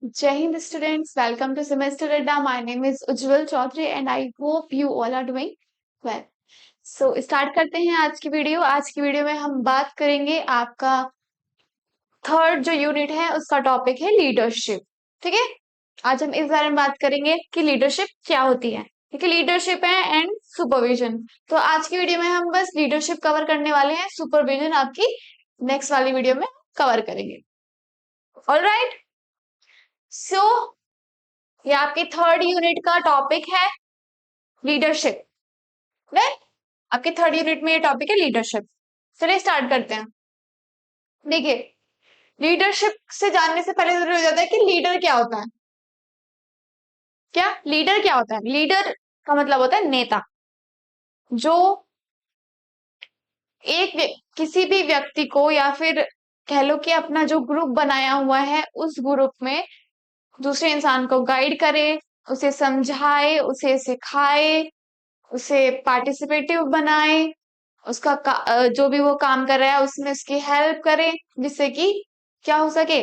Jai Hind students, welcome to Semester Adda. My name is Ujjwal Chaudhary and I hope you all are doing well. So start करते हैं आज की video. आज की video में हम बात करेंगे आपका थर्ड जो यूनिट है उसका टॉपिक है लीडरशिप। ठीक है, आज हम इस बारे में बात करेंगे कि लीडरशिप क्या होती है। ठीक है, लीडरशिप है एंड सुपरविजन। तो आज की वीडियो में हम बस लीडरशिप कवर करने वाले हैं, सुपरविजन आपकी नेक्स्ट वाली वीडियो में कवर करेंगे। ऑलराइट, सो ये आपके थर्ड यूनिट का टॉपिक है लीडरशिप। राइट, आपके थर्ड यूनिट में ये टॉपिक है लीडरशिप। चलिए स्टार्ट करते हैं। देखिए, लीडरशिप से जानने से पहले जरूरी हो जाता है कि लीडर क्या होता है। क्या लीडर क्या होता है? लीडर का मतलब होता है नेता, जो किसी भी व्यक्ति को या फिर कह लो कि अपना जो ग्रुप बनाया हुआ है उस ग्रुप में दूसरे इंसान को गाइड करे, उसे समझाए, उसे सिखाए, उसे पार्टिसिपेटिव बनाए, जो भी वो काम कर रहा है उसमें उसकी हेल्प करे, जिससे कि क्या हो सके,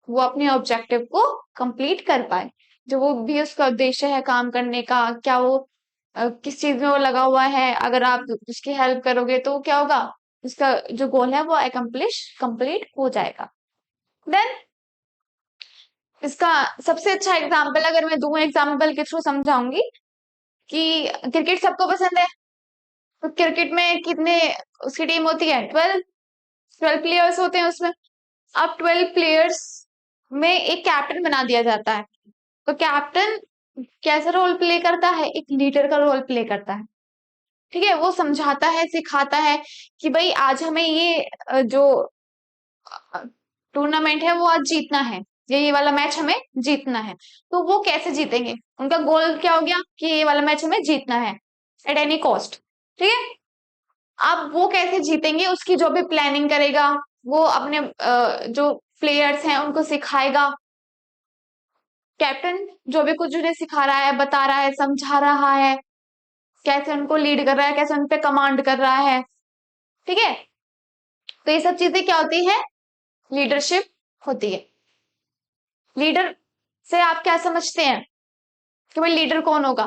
वो अपने ऑब्जेक्टिव को कंप्लीट कर पाए। जो वो भी उसका उद्देश्य है काम करने का, क्या वो किस चीज में वो लगा हुआ है, अगर आप उसकी हेल्प करोगे तो क्या होगा, उसका जो गोल है वो कंप्लीट हो जाएगा। देन इसका सबसे अच्छा एग्जाम्पल अगर मैं दूं, एग्जाम्पल के थ्रू समझाऊंगी कि क्रिकेट सबको पसंद है। तो क्रिकेट में कितने उसकी टीम होती है? 12 प्लेयर्स होते हैं उसमें। अब 12 प्लेयर्स में एक कैप्टन बना दिया जाता है। तो कैप्टन कैसा रोल प्ले करता है? एक लीडर का रोल प्ले करता है। ठीक है, वो समझाता है, सिखाता है कि भाई आज हमें ये जो टूर्नामेंट है वो आज जीतना है, ये वाला मैच हमें जीतना है। तो वो कैसे जीतेंगे? उनका गोल क्या हो गया कि ये वाला मैच हमें जीतना है एट एनी कॉस्ट। ठीक है, अब वो कैसे जीतेंगे उसकी जो भी प्लानिंग करेगा, वो अपने जो प्लेयर्स हैं उनको सिखाएगा। कैप्टन जो भी कुछ उन्हें सिखा रहा है, बता रहा है, समझा रहा है, कैसे उनको लीड कर रहा है, कैसे उन पे कमांड कर रहा है। ठीक है, तो ये सब चीजें क्या होती है? लीडरशिप होती है। लीडर से आप क्या समझते हैं कि भाई लीडर कौन होगा?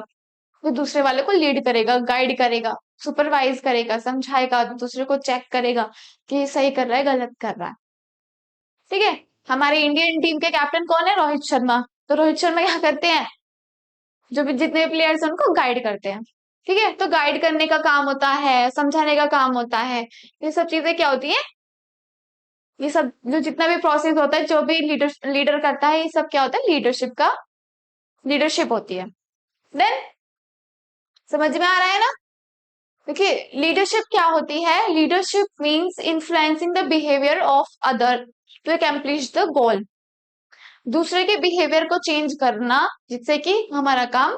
वो दूसरे वाले को लीड करेगा, गाइड करेगा, सुपरवाइज करेगा, समझाएगा, दूसरे को चेक करेगा कि ये सही कर रहा है, गलत कर रहा है। ठीक है, हमारे इंडियन टीम के कैप्टन कौन है? रोहित शर्मा। तो रोहित शर्मा क्या करते हैं? जो भी जितने प्लेयर्स हैं उनको गाइड करते हैं। ठीक है, तो गाइड करने का काम होता है, समझाने का काम होता है। ये सब चीजें क्या होती है? ये सब जो जितना भी प्रोसेस होता है, जो भी लीडर लीडर करता है, ये सब क्या होता है? लीडरशिप होती है। देन समझ में आ रहा है ना? देखिए, लीडरशिप क्या होती है? Leadership means influencing the behaviour of other to accomplish the goal. दूसरे के बिहेवियर को चेंज करना जिससे कि हमारा काम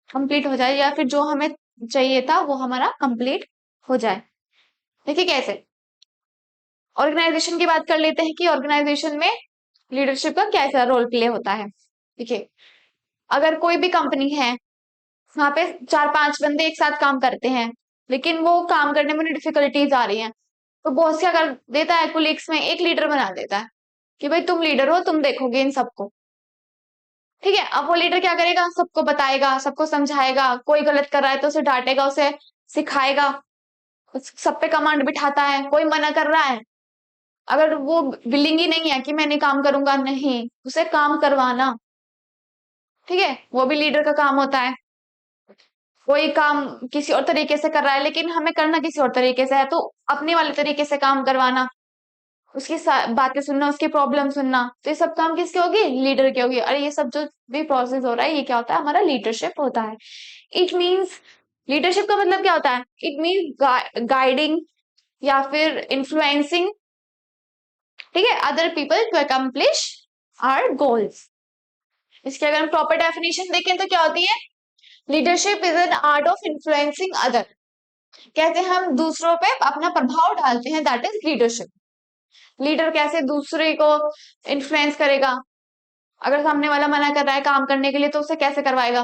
कंप्लीट हो जाए, या फिर जो हमें चाहिए था वो हमारा कंप्लीट हो जाए। देखिए कैसे, ऑर्गेनाइजेशन की बात कर लेते हैं कि ऑर्गेनाइजेशन में लीडरशिप का कैसा रोल प्ले होता है। देखिए, अगर कोई भी कंपनी है, वहां पे 4-5 बंदे एक साथ काम करते हैं, लेकिन वो काम करने में डिफिकल्टीज आ रही हैं, तो बॉस क्या कर देता है? कुलीग्स में एक लीडर बना देता है कि भाई तुम लीडर हो, तुम देखोगे इन सबको। ठीक है, अब वो लीडर क्या करेगा? सबको बताएगा, सबको समझाएगा, कोई गलत कर रहा है तो उसे डांटेगा, उसे सिखाएगा, सब पे कमांड बिठाता है। कोई मना कर रहा है, अगर वो विलिंग ही नहीं है कि मैं नहीं काम करूंगा, नहीं, उसे काम करवाना। ठीक है, वो भी लीडर का काम होता है। कोई काम किसी और तरीके से कर रहा है लेकिन हमें करना किसी और तरीके से है, तो अपने वाले तरीके से काम करवाना, उसकी बातें सुनना, उसकी प्रॉब्लम सुनना। तो ये सब काम किसके होगी? लीडर के होगी। और ये सब जो भी प्रोसेस हो रहा है, ये क्या होता है? हमारा लीडरशिप होता है। इट मीन्स, लीडरशिप का मतलब क्या होता है? इट मीन्स गाइडिंग या फिर इन्फ्लुएंसिंग, ठीक है, other people to accomplish our goals. इसकी अगर हम प्रॉपर डेफिनेशन देखें तो क्या होती है? Leadership is an art of influencing other. कैसे हम दूसरों पे अपना प्रभाव डालते हैं, दैट इज लीडरशिप। लीडर कैसे दूसरे को इन्फ्लुएंस करेगा? अगर सामने वाला मना कर रहा है काम करने के लिए तो उसे कैसे करवाएगा?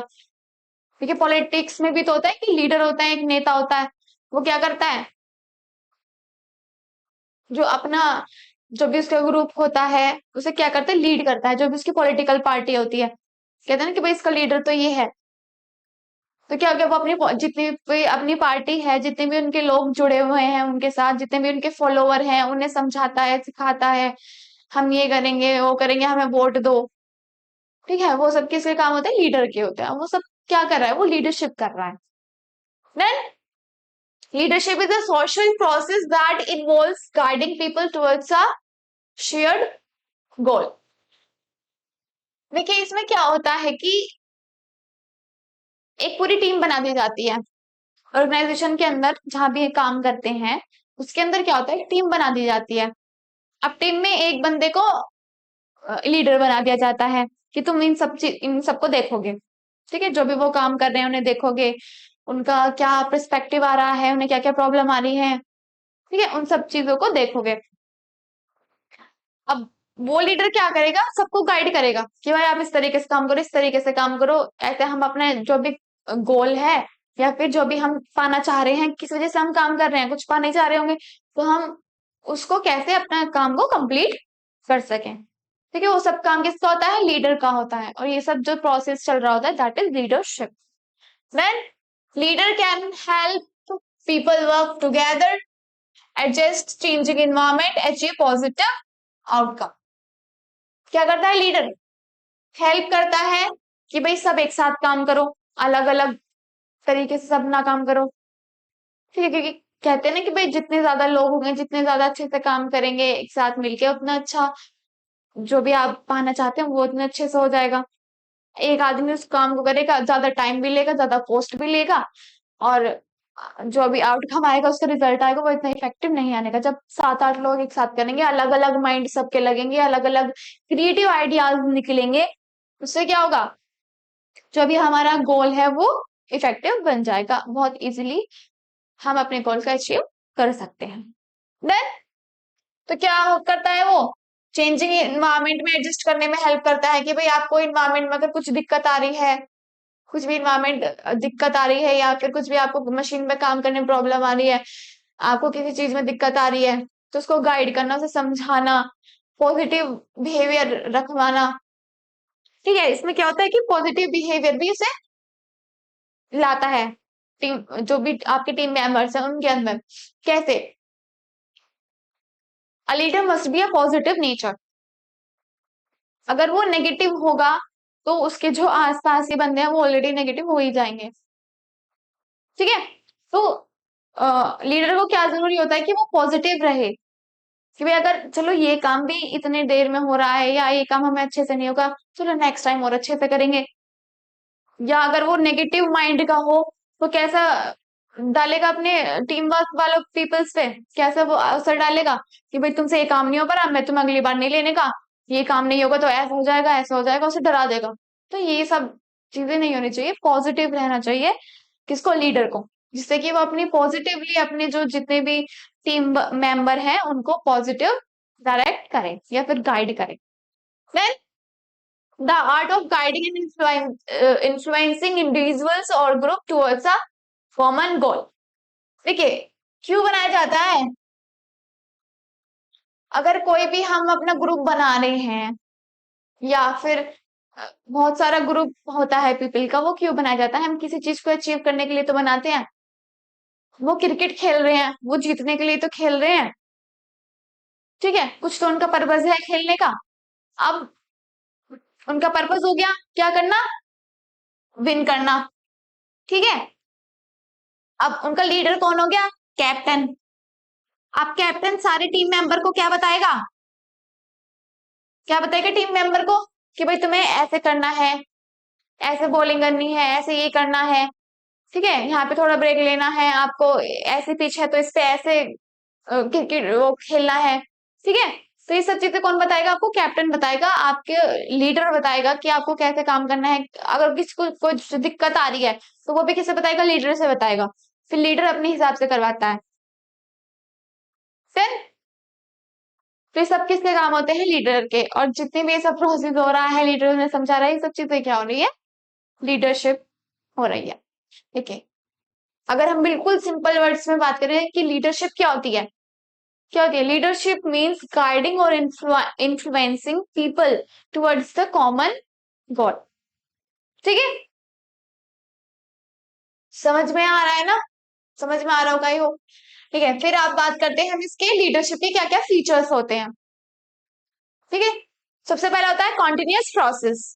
देखिए, पॉलिटिक्स में भी तो होता है कि लीडर होता है, एक नेता होता है। वो क्या करता है? जो अपना जो भी उसका ग्रुप होता है उसे क्या करता है, लीड करता है। जो भी उसकी पॉलिटिकल पार्टी होती है, कहते हैं ना कि भाई इसका लीडर तो ये है। तो क्या हो गया, वो अपनी जितनी भी अपनी पार्टी है, जितने भी उनके लोग जुड़े हुए हैं उनके साथ, जितने भी उनके फॉलोवर हैं, उन्हें समझाता है, सिखाता है, हम ये करेंगे वो करेंगे, हमें वोट दो। ठीक है, वो सब किसके काम होते हैं, लीडर के होते हैं। वो सब क्या कर रहा है, वो लीडरशिप कर रहा है। Then leadership is a social process that involves guiding people towards a shared goal। देखिए इसमें क्या होता है कि एक पूरी टीम बना दी जाती है ऑर्गेनाइजेशन के अंदर, जहां भी ये काम करते हैं उसके अंदर क्या होता है, टीम बना दी जाती है। अब टीम में एक बंदे को लीडर बना दिया जाता है कि तुम इन सबको देखोगे। ठीक है, जो भी वो काम कर रहे हैं उन्हें देखोगे, उनका क्या पर्सपेक्टिव आ रहा है, उन्हें क्या क्या प्रॉब्लम आ रही है, ठीक है, उन सब चीजों को देखोगे। अब वो लीडर क्या करेगा, सबको गाइड करेगा कि भाई आप इस तरीके से काम करो, इस तरीके से काम करो, ऐसे हम अपने जो भी गोल है या फिर जो भी हम पाना चाह रहे हैं, किस वजह से हम काम कर रहे हैं, कुछ पाने चाह रहे होंगे, तो हम उसको कैसे अपना काम को कंप्लीट कर सकें। ठीक है, वो सब काम किसका होता है, लीडर का होता है। और ये सब जो प्रोसेस चल रहा होता है that is leadership. Then leader can help people work together, adjust changing environment, achieve positive outcome. क्या करता है लीडर, हेल्प करता है कि भाई सब एक साथ काम करो, अलग अलग तरीके से सब ना काम करो। ठीक है, क्योंकि कहते हैं ना कि भाई जितने ज्यादा लोग होंगे, जितने ज्यादा अच्छे से काम करेंगे एक साथ मिलके, उतना अच्छा जो भी आप पाना चाहते हैं वो उतने अच्छे से हो जाएगा। एक आदमी उस काम को करेगा, ज्यादा टाइम भी लेगा, ज्यादा कॉस्ट भी लेगा, और जो अभी आउटकम आएगा, उसका रिजल्ट आएगा, वो इतना इफेक्टिव नहीं आने का। जब 7-8 लोग एक साथ करेंगे, अलग अलग माइंड सबके लगेंगे, अलग अलग क्रिएटिव आइडियाज निकलेंगे, उससे क्या होगा, जो भी हमारा गोल है वो इफेक्टिव बन जाएगा, बहुत इजीली हम अपने गोल का अचीव कर सकते हैं। देन तो क्या करता है वो, चेंजिंग इन्वायरमेंट में एडजस्ट करने में हेल्प करता है कि भाई आपको इन्वायरमेंट में अगर कुछ दिक्कत आ रही है, कुछ भी इन्वायरमेंट दिक्कत आ रही है, या फिर कुछ भी आपको मशीन पे काम करने में प्रॉब्लम आ रही है, आपको किसी चीज में दिक्कत आ रही है, तो उसको गाइड करना, उसे समझाना, पॉजिटिव बिहेवियर रखवाना। ठीक है, इसमें क्या होता है कि पॉजिटिव बिहेवियर भी उसे लाता है टीम, जो भी आपके टीम मेंबर्स हैं उनके अंदर। कैसे, a leader must be a positive nature. अगर वो नेगेटिव होगा तो उसके जो आसपास के बंदे हैं वो ऑलरेडी नेगेटिव हो ही जाएंगे। ठीक है, तो लीडर को क्या जरूरी होता है कि वो पॉजिटिव रहे, कि भाई अगर चलो ये काम भी इतने देर में हो रहा है, या ये काम हमें अच्छे से नहीं होगा, चलो नेक्स्ट टाइम और अच्छे से करेंगे। या अगर वो नेगेटिव माइंड का हो तो कैसा डालेगा अपने टीम वर्क वालों पीपल्स पे, कैसा वो असर डालेगा कि भाई तुमसे ये काम नहीं हो पा रहा, मैं तुम्हें अगली बार नहीं लेने का, ये काम नहीं होगा तो ऐसा हो जाएगा, ऐसा हो जाएगा, उसे डरा देगा। तो ये सब चीजें नहीं होनी चाहिए, पॉजिटिव रहना चाहिए किसको, लीडर को, जिससे कि वो अपनी पॉजिटिवली अपने जो जितने भी टीम मेंबर हैं उनको पॉजिटिव डायरेक्ट करें या फिर गाइड करें। Then the art of guiding and influencing individuals और group towards a common goal. देखिए क्यों बनाया जाता है, अगर कोई भी हम अपना ग्रुप बना रहे हैं, या फिर बहुत सारा ग्रुप होता है पीपल का, वो क्यों बनाया जाता है, हम किसी चीज को अचीव करने के लिए तो बनाते हैं। वो क्रिकेट खेल रहे हैं, वो जीतने के लिए तो खेल रहे हैं। ठीक है, कुछ तो उनका पर्पज है खेलने का। अब उनका पर्पज हो गया क्या करना, विन करना। ठीक है, अब उनका लीडर कौन हो गया, कैप्टन। अब कैप्टन सारे टीम मेंबर को क्या बताएगा, क्या बताएगा टीम मेंबर को कि भाई तुम्हें ऐसे करना है, ऐसे बॉलिंग करनी है, ऐसे ये करना है। ठीक है, यहाँ पे थोड़ा ब्रेक लेना है आपको, ऐसे पिच है तो इस पे ऐसे क्रिकेट वो खेलना है। ठीक है, तो ये सब चीजें कौन बताएगा आपको, कैप्टन बताएगा, आपके लीडर बताएगा कि आपको कैसे काम करना है। अगर किसी को कोई दिक्कत आ रही है तो वो भी किसे बताएगा, लीडर से बताएगा, फिर लीडर अपने हिसाब से करवाता है। फिर तो ये सब किसके काम होते हैं, लीडर के। और जितने भी ये सब प्रोसेस हो रहा है, लीडर ने समझा रहा है, ये सब चीजें क्या हो रही है, लीडरशिप हो रही है। ठीक है, अगर हम बिल्कुल सिंपल वर्ड्स में बात करें कि लीडरशिप क्या होती है, क्या होती है? लीडरशिप मीन्स गाइडिंग और influencing people towards the common goal. ठीक है, समझ में आ रहा है ना? समझ में आ रहा होगा ही हो। ठीक है, फिर आप बात करते हैं हम इसके लीडरशिप के क्या क्या फीचर्स होते हैं। ठीक है, सबसे पहला होता है कॉन्टिन्यूस प्रोसेस।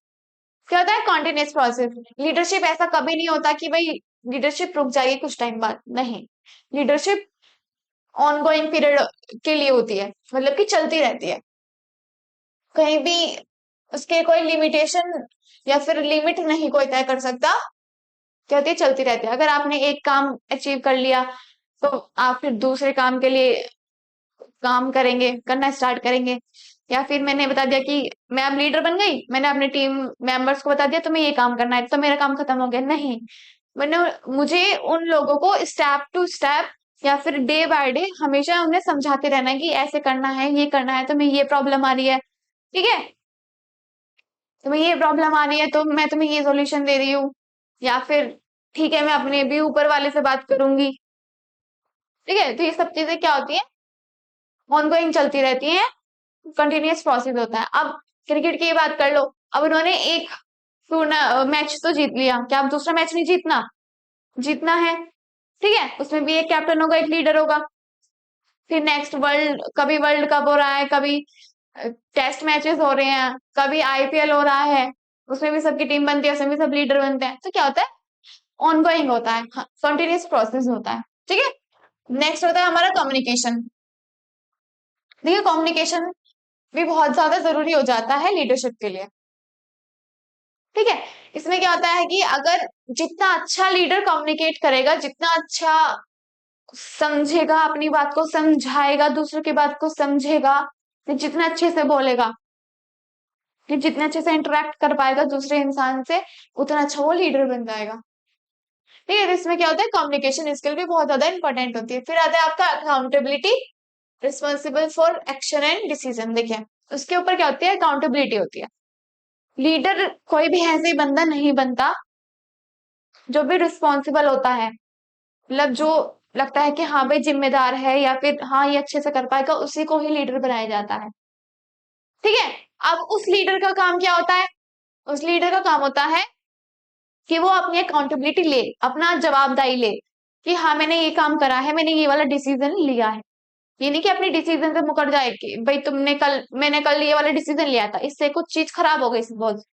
क्या होता है कॉन्टिन्यूस प्रोसेस? लीडरशिप ऐसा कभी नहीं होता कि भाई लीडरशिप रुक जाएगी कुछ टाइम बाद, नहीं। लीडरशिप ऑनगोइंग पीरियड के लिए होती है, मतलब कि चलती रहती है। कहीं भी उसके कोई लिमिटेशन या फिर लिमिट नहीं कोई तय कर सकता। क्या होती है? चलती रहती है। अगर आपने एक काम अचीव कर लिया तो आप फिर दूसरे काम के लिए काम करेंगे, करना स्टार्ट करेंगे। या फिर मैंने बता दिया कि मैं अब लीडर बन गई, मैंने अपने टीम मेंबर्स को बता दिया तुम्हें ये काम करना है, तो मेरा काम खत्म हो गया, नहीं। मैंने मुझे उन लोगों को स्टेप टू स्टेप या फिर डे बाय डे हमेशा उन्हें समझाते रहना है कि ऐसे करना है, ये करना है, तुम्हें ये प्रॉब्लम आ रही है। ठीक है, तुम्हें ये प्रॉब्लम आ रही है तो मैं तुम्हें ये सॉल्यूशन दे रही हूँ। या फिर ठीक है, मैं अपने भी ऊपर वाले से बात करूंगी। ठीक है, तो ये सब चीजें क्या होती है? ऑनगोइंग चलती रहती है, कंटिन्यूअस प्रोसेस होता है। अब क्रिकेट की बात कर लो। अब उन्होंने एक मैच तो जीत लिया, क्या अब दूसरा मैच नहीं जीतना? जीतना है। ठीक है, उसमें भी एक कैप्टन होगा, एक लीडर होगा। फिर नेक्स्ट कभी वर्ल्ड कप हो रहा है, कभी टेस्ट मैचेस हो रहे हैं, कभी आईपीएल हो रहा है, उसमें भी सबकी टीम बनती है, उसमें भी सब लीडर बनते हैं। तो क्या होता है? ऑनगोइंग होता है, कंटिन्यूस प्रोसेस होता है। ठीक है, नेक्स्ट होता है हमारा कम्युनिकेशन। देखिए, कम्युनिकेशन भी बहुत ज्यादा जरूरी हो जाता है लीडरशिप के लिए। ठीक है, इसमें क्या होता है कि अगर जितना अच्छा लीडर कम्युनिकेट करेगा, जितना अच्छा समझेगा, अपनी बात को समझाएगा, दूसरों की बात को समझेगा, जितना अच्छे से बोलेगा, कि जितने अच्छे से इंटरेक्ट कर पाएगा दूसरे इंसान से, उतना अच्छा वो लीडर बन जाएगा। ठीक है, तो इसमें क्या होता है? कम्युनिकेशन स्किल भी बहुत ज्यादा इंपॉर्टेंट होती है। फिर आता है आपका accountability, responsible for action and decision. देखिए, उसके ऊपर क्या होती है? अकाउंटेबिलिटी होती है। लीडर कोई भी ऐसे ही बंदा नहीं बनता, जो भी रिस्पॉन्सिबल होता है, मतलब जो लगता है कि हाँ भाई जिम्मेदार है या फिर हाँ ये अच्छे से कर पाएगा, उसी को ही लीडर बनाया जाता है। ठीक है, अब उस लीडर का काम क्या होता है? उस लीडर का काम होता है कि वो अपनी अकाउंटेबिलिटी ले, अपना जवाबदारी ले, कि हाँ मैंने ये काम करा है, मैंने ये वाला डिसीजन लिया है। ये नहीं कि अपने डिसीजन से मुकर जाए कि भाई मैंने कल ये वाला डिसीजन लिया था, इससे कुछ चीज खराब हो गई सपोज,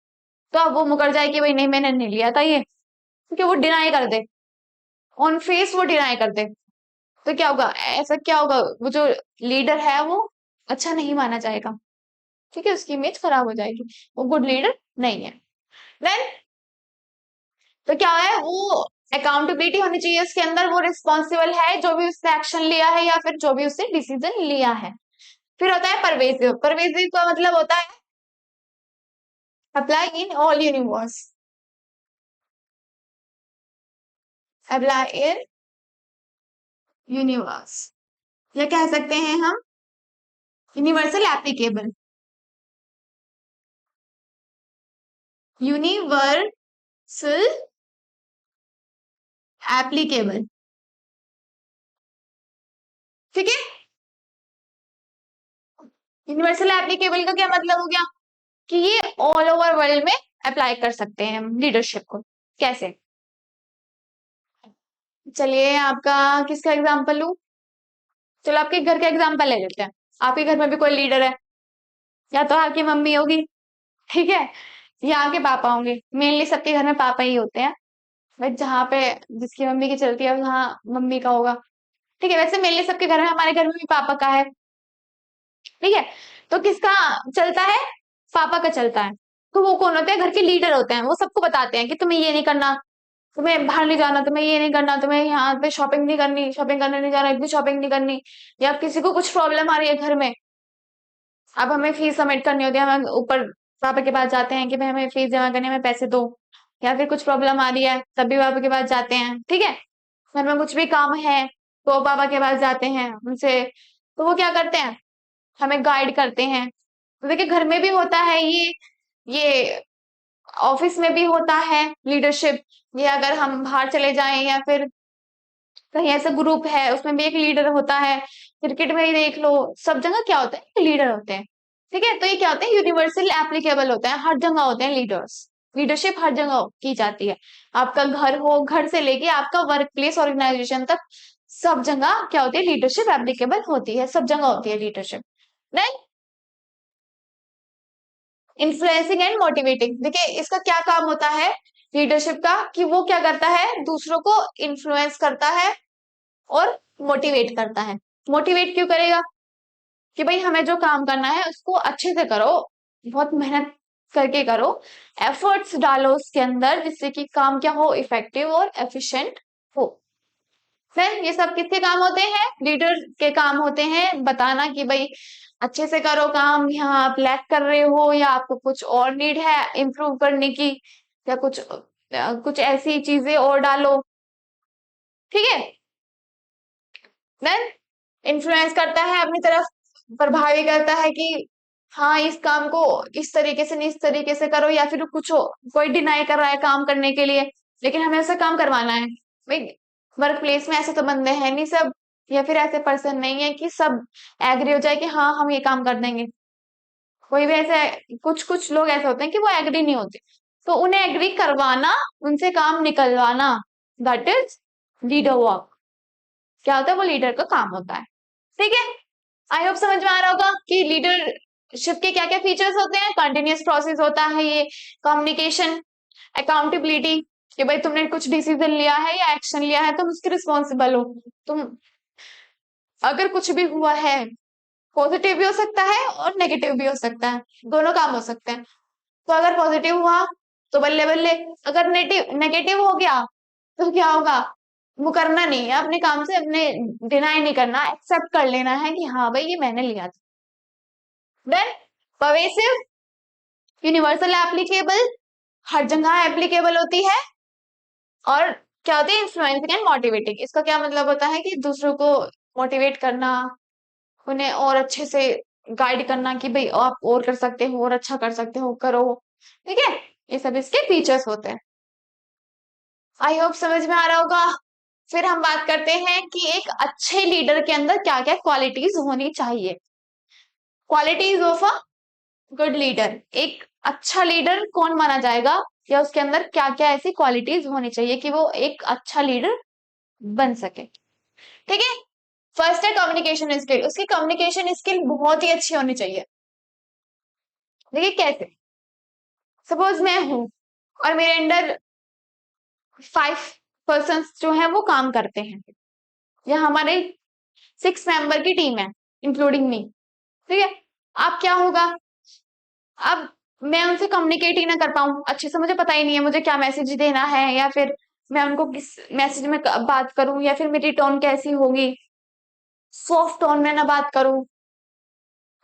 तो अब वो मुकर जाए कि भाई नहीं मैंने नहीं लिया था ये, क्योंकि वो डिनाई कर दे, ऑन फेस वो डिनाई कर दे। तो क्या होगा? ऐसा क्या होगा? वो जो लीडर है वो अच्छा नहीं माना जाएगा। ठीक है, उसकी इमेज खराब हो जाएगी, वो गुड लीडर नहीं है। देन तो क्या है? वो अकाउंटेबिलिटी होनी चाहिए उसके अंदर, वो रिस्पॉन्सिबल है जो भी उसने एक्शन लिया है या फिर जो भी उसने डिसीजन लिया है। फिर होता है परवेसिव। परवेसिव का मतलब होता है apply in all universe, apply in universe, या कह सकते हैं हम यूनिवर्सल एप्लीकेबल। Universal applicable. ठीक है, यूनिवर्सल एप्लीकेबल का क्या मतलब हो गया? कि ये ऑल ओवर वर्ल्ड में अप्लाई कर सकते हैं हम लीडरशिप को। कैसे? चलिए, आपका किसका एग्जांपल लूं? चलो आपके घर का एग्जांपल ले लेते हैं। आपके घर में भी कोई लीडर है, या तो आपकी मम्मी होगी, ठीक है, या आपके पापा होंगे। मेनली सबके घर में पापा ही होते हैं, बट जहाँ पे जिसकी मम्मी की चलती है वहाँ मम्मी का होगा। ठीक है, वैसे मेनली सबके घर में, हमारे घर में भी पापा का है। ठीक है, तो किसका चलता है? पापा का चलता है। तो वो कौन होते हैं? घर के लीडर होते हैं। वो सबको बताते हैं कि तुम्हें ये नहीं करना, तुम्हें बाहर नहीं जाना, तुम्हें ये नहीं करना, तुम्हें यहाँ पे शॉपिंग नहीं करनी, शॉपिंग करने नहीं जाना, इतनी शॉपिंग नहीं करनी। या किसी को कुछ प्रॉब्लम आ रही है घर में, अब हमें फीस सबमिट करनी होती है, हम ऊपर पापा के पास जाते हैं कि भाई हमें फीस जमा करने में पैसे दो। या फिर कुछ प्रॉब्लम आ रही है तब भी पापा के पास जाते हैं। ठीक है, घर में कुछ भी काम है तो पापा के पास जाते हैं उनसे। तो वो क्या करते हैं? हमें गाइड करते हैं। तो देखिए, घर में भी होता है ये ऑफिस में भी होता है लीडरशिप। ये अगर हम बाहर चले जाएं या फिर कहीं ऐसा ग्रुप है उसमें भी एक लीडर होता है, क्रिकेट में ही देख लो, सब जगह क्या होता है, लीडर होते हैं। ठीक है, तो ये क्या होते हैं, यूनिवर्सल एप्लीकेबल होता है, हर जगह होते हैं लीडर्स। लीडरशिप हर जगह की जाती है, आपका घर हो, घर से लेके आपका वर्क प्लेस ऑर्गेनाइजेशन तक, सब जगह क्या होती है, लीडरशिप एप्लीकेबल होती है, सब जगह होती है leadership. Then influencing and motivating, देखिए इसका क्या काम होता है लीडरशिप का, कि वो क्या करता है, दूसरों को इन्फ्लुएंस करता है और मोटिवेट करता है। मोटिवेट क्यों करेगा, कि भाई हमें जो काम करना है उसको अच्छे से करो, बहुत मेहनत करके करो, एफर्ट्स डालो उसके अंदर, जिससे कि काम क्या हो, इफेक्टिव और एफिशिएंट हो। फिर ये सब किसके काम होते हैं, लीडर के काम होते हैं, बताना कि भाई अच्छे से करो काम, यहाँ आप लैग कर रहे हो या आपको कुछ और नीड है इम्प्रूव करने की, या कुछ ऐसी चीजें और डालो। ठीक है, देन इन्फ्लुएंस करता है अपनी तरफ, प्रभावी करता है कि हाँ इस काम को इस तरीके से नहीं इस तरीके से करो, या फिर कुछ हो, कोई डिनाई कर रहा है काम करने के लिए लेकिन हमें ऐसा काम करवाना है, भाई वर्क प्लेस में ऐसे तो बंदे हैं नहीं सब, या फिर ऐसे पर्सन नहीं है कि सब एग्री हो जाए कि हाँ हम ये काम कर देंगे। कोई भी ऐसे कुछ कुछ लोग ऐसे होते हैं कि वो एग्री नहीं होते, तो उन्हें एग्री करवाना, उनसे काम निकलवाना, दैट इज लीडर वर्क। क्या होता है, वो लीडर का काम होता है। ठीक है, आई होप समझ में आ रहा होगा कि लीडरशिप के क्या क्या फीचर्स होते हैं। कंटिन्यूअस प्रोसेस होता है ये, कम्युनिकेशन, अकाउंटेबिलिटी, कि भाई तुमने कुछ डिसीजन लिया है या एक्शन लिया है तुम उसके रिस्पॉन्सिबल हो, तुम अगर कुछ भी हुआ है, पॉजिटिव भी हो सकता है और नेगेटिव भी हो सकता है, दोनों काम हो सकते हैं। तो अगर पॉजिटिव हुआ तो बल्ले बल्ले, अगर नेगेटिव हो गया तो क्या होगा, वो करना नहीं है अपने काम से, अपने डिनाई नहीं करना, एक्सेप्ट कर लेना है कि हाँ भाई ये मैंने लिया था। देन परवेसिव, यूनिवर्सल एप्लीकेबल, हर जगह एप्लीकेबल होती है, और क्या होती है, इन्फ्लुएंसिंग एंड मोटिवेटिंग, इसका क्या मतलब होता है कि दूसरों को मोटिवेट करना, उन्हें और अच्छे से गाइड करना कि भाई आप और कर सकते हो और अच्छा कर सकते हो, करो। ठीक है, ये सब इसके फीचर्स होते हैं। आई होप समझ में आ रहा होगा। फिर हम बात करते हैं कि एक अच्छे लीडर के अंदर क्या क्या क्वालिटीज होनी चाहिए। Qualities of a good leader, एक अच्छा लीडर कौन माना जाएगा, या उसके अंदर क्या क्या ऐसी क्वालिटीज होनी चाहिए कि वो एक अच्छा लीडर बन सके। ठीक है, फर्स्ट है कम्युनिकेशन स्किल, उसकी कम्युनिकेशन स्किल बहुत ही अच्छी होनी चाहिए। देखिए कैसे, सपोज मैं हूं और मेरे अंडर 5 पर्सन जो है वो काम करते हैं, या हमारे 6 मेंबर की टीम है इंक्लूडिंग मी। ठीक है, अब क्या होगा, अब मैं उनसे कम्युनिकेट ही ना कर पाऊं अच्छे से, मुझे पता ही नहीं है मुझे क्या मैसेज देना है, या फिर मैं उनको किस मैसेज में बात करूं, या फिर मेरी टोन कैसी होगी, सॉफ्ट टोन में ना बात करूं,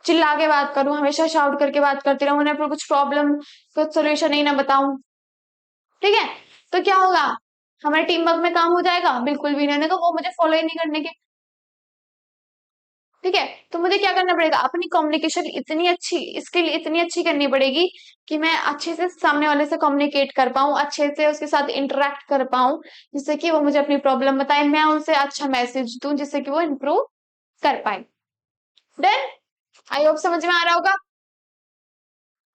चिल्ला के बात करूं, हमेशा शाउट करके बात करती रहूं, उन्हें फिर कुछ प्रॉब्लम कुछ सोल्यूशन ही ना बताऊं। ठीक है, तो क्या होगा, हमारे टीम वर्क में काम हो जाएगा, बिल्कुल भी नहीं होने का, वो मुझे फॉलो ही नहीं करने के। ठीक है, तो मुझे क्या करना पड़ेगा, अपनी कम्युनिकेशन इतनी अच्छी, स्किल इतनी अच्छी करनी पड़ेगी कि मैं अच्छे से सामने वाले से कम्युनिकेट कर पाऊं, अच्छे से उसके साथ इंटरेक्ट कर पाऊं, जिससे कि वो मुझे अपनी प्रॉब्लम बताए, मैं उनसे अच्छा मैसेज दूं जिससे कि वो इम्प्रूव कर पाए। देन आई होप समझ में आ रहा होगा।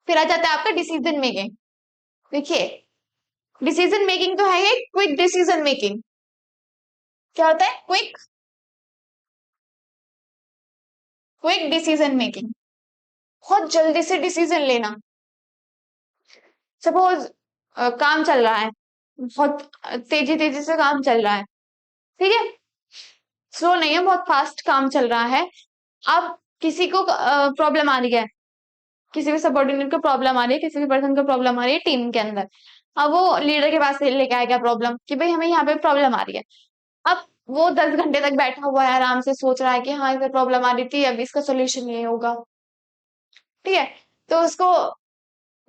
फिर आ जाता है आपका डिसीजन मेकिंग। देखिए, डिसीजन मेकिंग तो है ये क्विक डिसीजन मेकिंग। क्या होता है क्विक, क्विक डिसीजन मेकिंग, बहुत जल्दी से डिसीजन लेना। सपोज काम चल रहा है, बहुत तेजी तेजी से काम चल रहा है, ठीक है, स्लो नहीं है, बहुत फास्ट काम चल रहा है। अब किसी को प्रॉब्लम आ रही है, किसी भी सबऑर्डिनेट को प्रॉब्लम आ रही है, किसी भी पर्सन को प्रॉब्लम आ रही है टीम के अंदर, अब वो लीडर के पास से लेके आएगा प्रॉब्लम कि भाई हमें यहाँ पे प्रॉब्लम आ रही है। अब वो 10 घंटे तक बैठा हुआ है, आराम से सोच रहा है कि हाँ इसे प्रॉब्लम आ रही थी, अब इसका सोल्यूशन ये होगा। ठीक है, तो उसको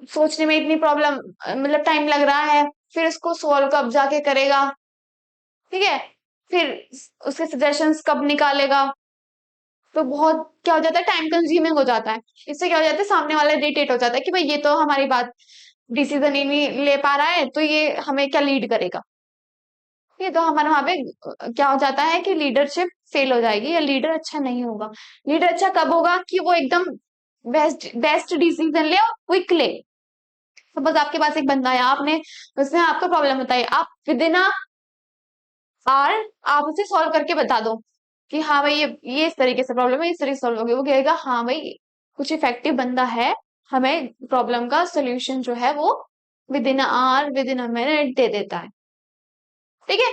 सोचने में इतनी प्रॉब्लम मतलब टाइम लग रहा है, फिर उसको सॉल्व कब जाके करेगा। ठीक है, फिर उसके सजेशंस कब निकालेगा, तो बहुत क्या हो जाता है, टाइम कंज्यूमिंग हो जाता है। इससे क्या हो जाता है, सामने वाला इरिटेट हो जाता है कि भाई ये तो हमारी बात डिसीजन ही नहीं ले पा रहा है, तो ये हमें क्या लीड करेगा। ये तो हमारे वहां पे क्या हो जाता है कि लीडरशिप फेल हो जाएगी या लीडर अच्छा नहीं होगा। लीडर अच्छा कब होगा कि वो एकदम बेस्ट बेस्ट डिसीजन ले और क्विक ले। सपोज आपके पास एक बंदा है, आपने उसने आपको प्रॉब्लम बताई, आप विद इन आर आप उसे सॉल्व करके बता दो कि हाँ भाई ये इस तरीके से प्रॉब्लम है, इस तरीके से सॉल्व होगी। वो कहेगा हाँ भाई कुछ इफेक्टिव बंदा है, हमें प्रॉब्लम का सोल्यूशन जो है वो within hour within a minute दे देता है। ठीक है,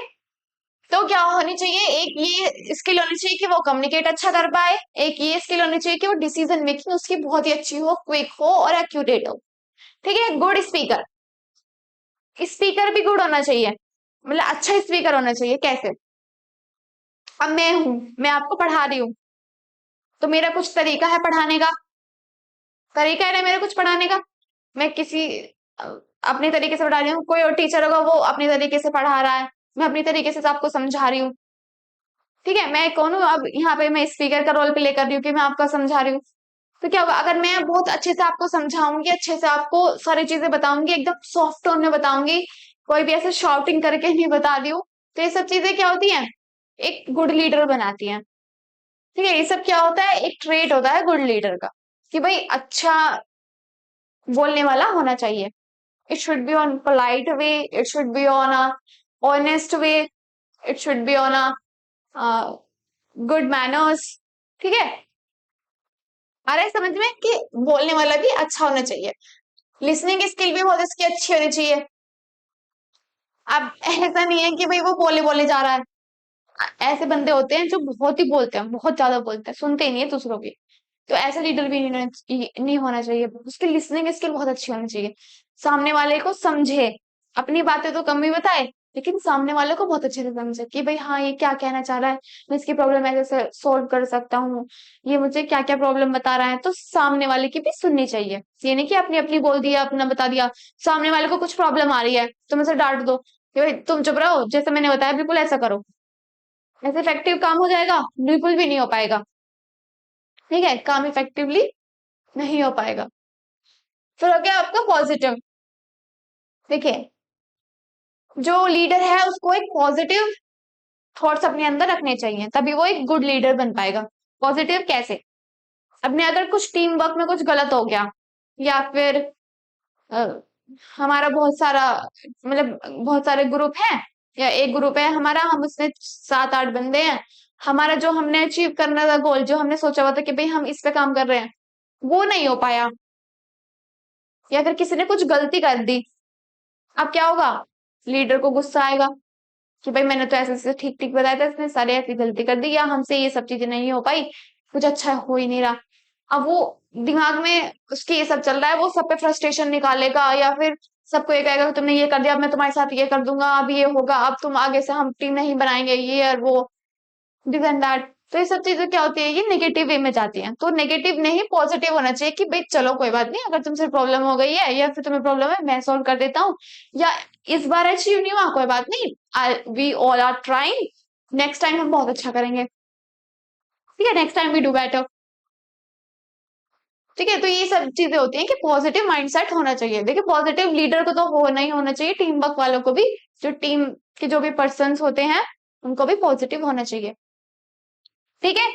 तो क्या होनी चाहिए, एक ये स्किल होनी चाहिए कि वो कम्युनिकेट अच्छा कर पाए, एक ये स्किल होनी चाहिए कि वो डिसीजन मेकिंग उसकी बहुत ही अच्छी हो, क्विक हो और एक्यूरेट हो। ठीक है, गुड स्पीकर, स्पीकर भी गुड होना चाहिए, मतलब अच्छा स्पीकर होना चाहिए। कैसे, अब मैं हूं, मैं आपको पढ़ा रही हूँ, तो मेरा कुछ तरीका है पढ़ाने का, तरीका है ना मेरा कुछ पढ़ाने का। मैं किसी अ, अपने तरीके से पढ़ा रही हूँ, कोई और टीचर होगा वो अपने तरीके से पढ़ा रहा है, मैं अपनी तरीके से आपको समझा रही हूँ। ठीक है, मैं कौन हूँ अब यहाँ पे, मैं स्पीकर का रोल प्ले कर रही हूँ कि मैं आपका समझा रही हूँ। तो क्या होगा, अगर मैं बहुत अच्छे से आपको समझाऊंगी, अच्छे से आपको सारी चीजें बताऊंगी, एकदम सॉफ्ट टोन में बताऊंगी, कोई भी ऐसे शॉउटिंग करके नहीं बता रही हूँ, तो ये सब चीजें क्या होती हैं, एक गुड लीडर बनाती हैं। ठीक है, ये सब क्या होता है, एक ट्रेट होता है गुड लीडर का, कि भाई अच्छा बोलने वाला होना चाहिए। It should be on polite way, it should be on a honest way, it should be on a good manners. ठीक है, आ रहा है समझ में कि बोलने वाला भी अच्छा होना चाहिए, लिसनिंग स्किल भी बहुत इसकी अच्छी होनी चाहिए। अब ऐसा नहीं है कि भाई वो बोले बोले जा रहा है, ऐसे बंदे होते हैं जो बहुत ही बोलते हैं, बहुत ज्यादा बोलते हैं, सुनते ही नहीं है दूसरों की। तो ऐसा लीडर भी नहीं होना चाहिए। उसकी लिसनिंग स्किल बहुत अच्छी होनी चाहिए, सामने वाले को समझे, अपनी बातें तो कम ही बताए, लेकिन सामने वाले को बहुत अच्छे से समझे कि भाई हाँ ये क्या कहना चाह रहा है, मैं इसकी प्रॉब्लम ऐसे सोल्व कर सकता हूँ, ये मुझे क्या क्या प्रॉब्लम बता रहा है। तो सामने वाले की भी सुननी चाहिए, ये नहीं कि अपनी अपनी बोल दिया, अपना बता दिया। सामने वाले को कुछ प्रॉब्लम आ रही है, तुम उसे डांट दो कि भाई तुम चुप रहो, जैसे मैंने बताया बिल्कुल ऐसा करो, ऐसे इफेक्टिव काम हो जाएगा, बिल्कुल भी नहीं हो पाएगा। ठीक है, काम इफेक्टिवली नहीं हो पाएगा। फिर हो गया आपका पॉजिटिव। देखिए, जो लीडर है उसको एक पॉजिटिव थॉट्स अपने अंदर रखने चाहिए, तभी वो एक गुड लीडर बन पाएगा। पॉजिटिव कैसे, अपने अगर कुछ टीम वर्क में कुछ गलत हो गया, या फिर अ, हमारा बहुत सारा मतलब बहुत सारे ग्रुप हैं, या एक ग्रुप है हमारा, हम उसमें 7-8 बंदे हैं, हमारा जो हमने अचीव करना था गोल, जो हमने सोचा हुआ था कि भाई हम इस पे काम कर रहे हैं, वो नहीं हो पाया, या फिर किसी ने कुछ गलती कर दी, अब क्या होगा, लीडर को गुस्सा आएगा कि भाई मैंने तो ऐसे ऐसे ठीक ठीक बताया था, इसने सारे ऐसी गलती कर दी, या हमसे ये सब चीजें नहीं हो पाई, कुछ अच्छा हो ही नहीं रहा। अब वो दिमाग में उसके ये सब चल रहा है, वो सब पे फ्रस्ट्रेशन निकालेगा, या फिर सबको ये कहेगा कि तुमने ये कर दिया, अब मैं तुम्हारे साथ ये कर दूंगा, अब ये होगा, अब तुम आगे से हम टीम नहीं बनाएंगे, ये और वो, दिस एंड दैट। तो ये सब चीजें क्या होती है, ये नेगेटिव वे में जाती हैं। तो नेगेटिव नहीं, पॉजिटिव होना चाहिए कि भाई चलो कोई बात नहीं, अगर तुमसे प्रॉब्लम हो गई है या फिर तुम्हें प्रॉब्लम है, मैं सॉल्व कर देता हूँ, या इस बार अचीव नहीं हुआ कोई बात नहीं, we all are trying, next time हम बहुत अच्छा करेंगे। ठीक है, next time we do better. ठीक है, तो ये सब चीजें होती हैं कि पॉजिटिव माइंडसेट होना चाहिए। देखिए, पॉजिटिव लीडर को तो होना ही होना चाहिए, टीम वर्क वालों को भी, जो टीम के जो भी पर्सन होते हैं उनको भी पॉजिटिव होना चाहिए। ठीक है,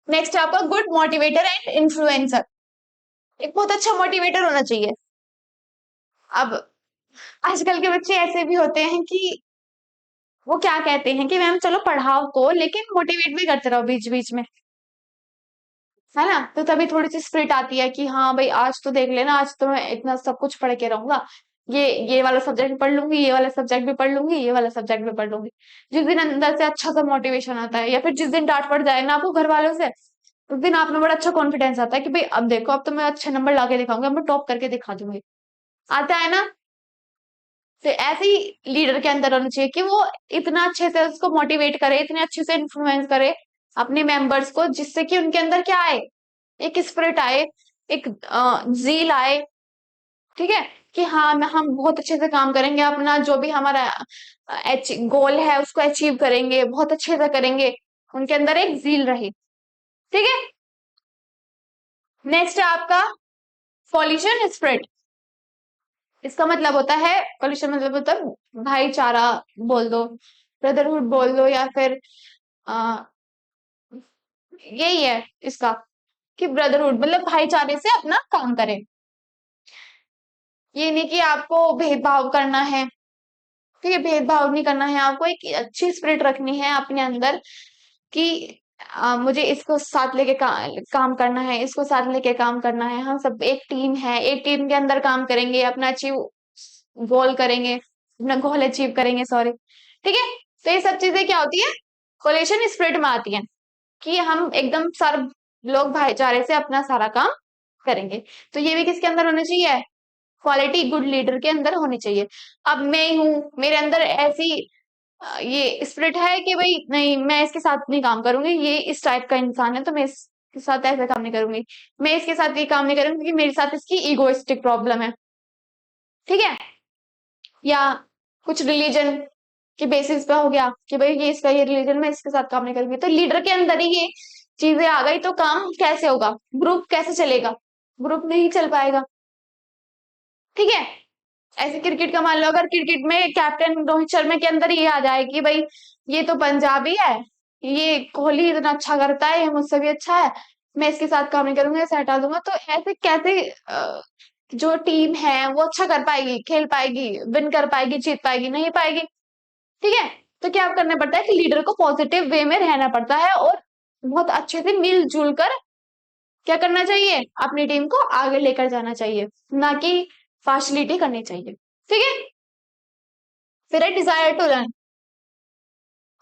नेक्स्ट आपका गुड मोटिवेटर एंड इन्फ्लुएंसर, एक बहुत अच्छा मोटिवेटर होना चाहिए। अब आजकल के बच्चे ऐसे भी होते हैं कि वो क्या कहते हैं कि मैम चलो पढ़ाओ तो, लेकिन मोटिवेट भी करते रहो बीच बीच में, है ना। तो तभी थोड़ी सी स्पिरिट आती है कि हाँ भाई आज तो देख लेना, आज तो मैं इतना सब कुछ पढ़ के रहूंगा, ये वाला सब्जेक्ट भी पढ़ लूंगी, ये वाला सब्जेक्ट भी पढ़ लूंगी, ये वाला सब्जेक्ट भी पढ़ लूंगी। जिस दिन अंदर से अच्छा सा मोटिवेशन आता है, या फिर जिस दिन डांट पड़ जाए ना आपको घर वालों से, उस दिन आप में बड़ा अच्छा कॉन्फिडेंस आता है कि भाई अब देखो, अब तो मैं अच्छे नंबर ला के दिखाऊंगी, अब मैं टॉप करके दिखा दूंगी, आता है ना। तो ऐसे ही लीडर के अंदर होना चाहिए कि वो इतना अच्छे से उसको मोटिवेट करे, इतने अच्छे से इन्फ्लुएंस करे अपने मेंबर्स को, जिससे कि उनके अंदर क्या आए, एक स्पिरिट आए, एक जील आए। ठीक है, कि हाँ हम बहुत अच्छे से काम करेंगे, अपना जो भी हमारा गोल है उसको अचीव करेंगे, बहुत अच्छे से करेंगे, उनके अंदर एक जील रहे। ठीक है, नेक्स्ट है आपका सॉल्यूशन स्प्रिट। इसका मतलब होता है, सॉल्यूशन मतलब होता है भाईचारा बोल दो, ब्रदरहुड बोल दो या फिर आ, यही है इसका कि ब्रदरहुड मतलब भाईचारे से अपना काम करें। ये नहीं कि आपको भेदभाव करना है, ठीक है, भेदभाव नहीं करना है, आपको एक अच्छी स्पिरिट रखनी है अपने अंदर कि मुझे इसको साथ लेके काम करना है, इसको साथ लेके काम करना है, हम सब एक टीम है, एक टीम के अंदर काम करेंगे, अपना अचीव गोल करेंगे, अपना गोल अचीव करेंगे, सॉरी, ठीक है। तो ये सब चीजें क्या होती है, कोलेशन स्पिरिट में आती है कि हम एकदम सब लोग भाईचारे से अपना सारा काम करेंगे। तो ये भी किसके अंदर होना चाहिए, क्वालिटी गुड लीडर के अंदर होनी चाहिए। अब मैं हूं, मेरे अंदर ऐसी ये स्पिरिट है कि भाई नहीं, मैं इसके साथ नहीं काम करूंगी, ये इस टाइप का इंसान है तो मैं इसके साथ ऐसा काम नहीं करूंगी, मैं इसके साथ ये काम नहीं करूंगी क्योंकि मेरे साथ इसकी ईगोइस्टिक प्रॉब्लम है, ठीक है। या कुछ रिलीजन के बेसिस पे हो गया कि भाई ये इसका ये रिलीजन, मैं इसके साथ काम नहीं करूंगी, तो लीडर के अंदर ही ये चीजें आ गई तो काम कैसे होगा, ग्रुप कैसे चलेगा, ग्रुप नहीं चल पाएगा, ठीक है। ऐसे क्रिकेट का मान लो, अगर क्रिकेट में कैप्टन रोहित शर्मा के अंदर ये आ जाए कि भाई ये तो पंजाबी है, ये कोहली इतना अच्छा करता है, ये मुझसे भी अच्छा है, मैं इसके साथ काम नहीं करूंगा, इसे हटा दूंगा, तो ऐसे कैसे जो टीम है वो अच्छा कर पाएगी, खेल पाएगी, विन कर पाएगी, जीत पाएगी, नहीं पाएगी, ठीक है। तो क्या करना पड़ता है कि लीडर को पॉजिटिव वे में रहना पड़ता है और बहुत अच्छे से मिलजुल कर क्या करना चाहिए, अपनी टीम को आगे लेकर जाना चाहिए, ना कि पार्शलिटी करनी चाहिए, ठीक है। फिर है डिजायर टू लर्न,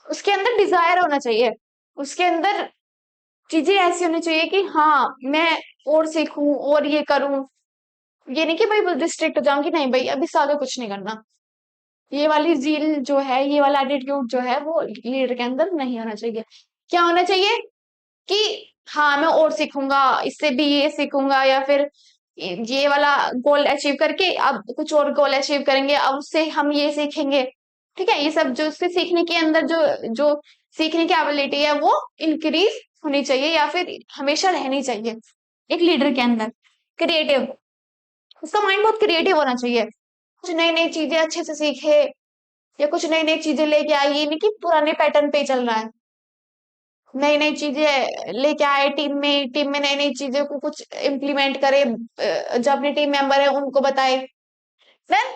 उसके अंदर डिजायर होना चाहिए, उसके अंदर चीजें ऐसी होनी चाहिए कि हाँ मैं और सीखूं और ये करूं, ये नहीं कि भाई डिस्ट्रिक्ट हो जाऊं कि नहीं भाई अभी से आगे कुछ नहीं करना, ये वाली जील जो है, ये वाला एटीट्यूड जो है वो लीडर के अंदर नहीं होना चाहिए। क्या होना चाहिए कि हाँ मैं और सीखूंगा, इससे भी ये सीखूंगा, या फिर ये वाला गोल अचीव करके अब कुछ और गोल अचीव करेंगे, अब उससे हम ये सीखेंगे, ठीक है। ये सब जो उसके सीखने के अंदर जो जो सीखने की एबिलिटी है वो इंक्रीज होनी चाहिए या फिर हमेशा रहनी चाहिए एक लीडर के अंदर। क्रिएटिव, उसका माइंड बहुत क्रिएटिव होना चाहिए, कुछ नई नई चीजें अच्छे से सीखे या कुछ नई नई चीजें लेके आए, ये नहीं कि पुराने पैटर्न पे चल रहा है, नई नई चीजें लेके आए टीम में नई नई चीजों को कुछ इम्प्लीमेंट करे, जो अपने टीम मेंबर है उनको बताए। देन